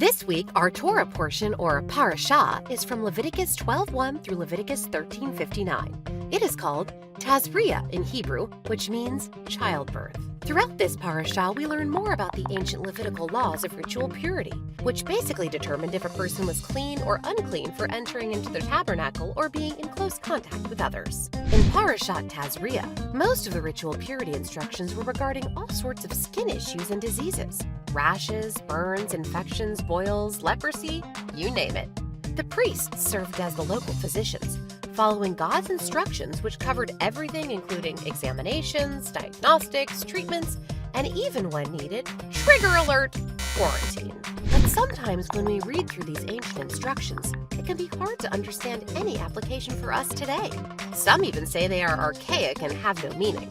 This week, our Torah portion, or Parasha, is from Leviticus 12:1 through Leviticus 13:59. It is called Tazria in Hebrew, which means childbirth. Throughout this parasha, we learn more about the ancient Levitical laws of ritual purity, which basically determined if a person was clean or unclean for entering into the tabernacle or being in close contact with others. In Parasha Tazria, most of the ritual purity instructions were regarding all sorts of skin issues and diseases: rashes, burns, infections, boils, leprosy, you name it. The priests served as the local physicians, following God's instructions, which covered everything including examinations, diagnostics, treatments, and even when needed, trigger alert, quarantine. But sometimes when we read through these ancient instructions, it can be hard to understand any application for us today. Some even say they are archaic and have no meaning.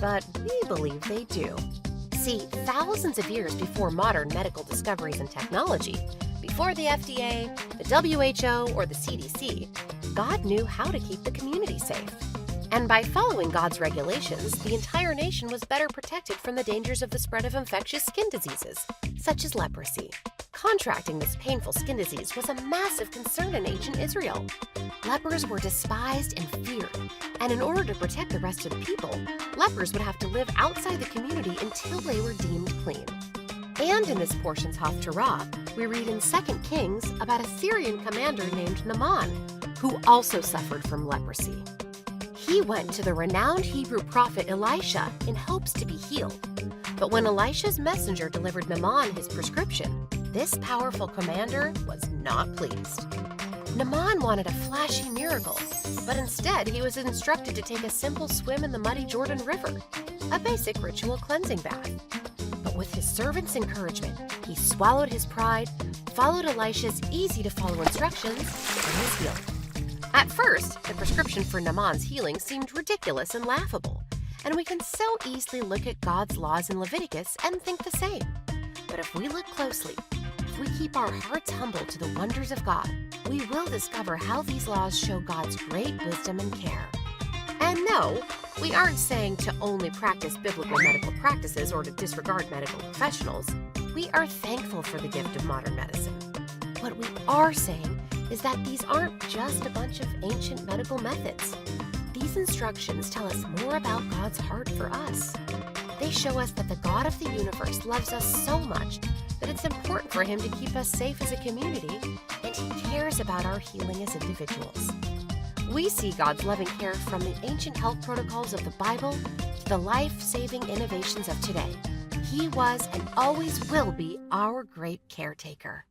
But we believe they do. See, thousands of years before modern medical discoveries and technology, before the FDA, the WHO, or the CDC, God knew how to keep the community safe. And by following God's regulations, the entire nation was better protected from the dangers of the spread of infectious skin diseases, such as leprosy. Contracting this painful skin disease was a massive concern in ancient Israel. Lepers were despised and feared, and in order to protect the rest of the people, lepers would have to live outside the community until they were deemed clean. And in this portion's Haftarah, we read in 2 Kings about a Syrian commander named Naaman, who also suffered from leprosy. He went to the renowned Hebrew prophet Elisha in hopes to be healed. But when Elisha's messenger delivered Naaman his prescription, this powerful commander was not pleased. Naaman wanted a flashy miracle, but instead he was instructed to take a simple swim in the muddy Jordan River, a basic ritual cleansing bath. But with his servant's encouragement, he swallowed his pride, followed Elisha's easy-to-follow instructions, and was healed. At first, the prescription for Naaman's healing seemed ridiculous and laughable, and we can so easily look at God's laws in Leviticus and think the same. But if we look closely, if we keep our hearts humble to the wonders of God, we will discover how these laws show God's great wisdom and care. And no, we aren't saying to only practice biblical medical practices or to disregard medical professionals. We are thankful for the gift of modern medicine. What we are saying is that these aren't just a bunch of ancient medical methods. These instructions tell us more about God's heart for us. They show us that the God of the universe loves us so much that it's important for Him to keep us safe as a community, and He cares about our healing as individuals. We see God's loving care from the ancient health protocols of the Bible to the life-saving innovations of today. He was and always will be our great caretaker.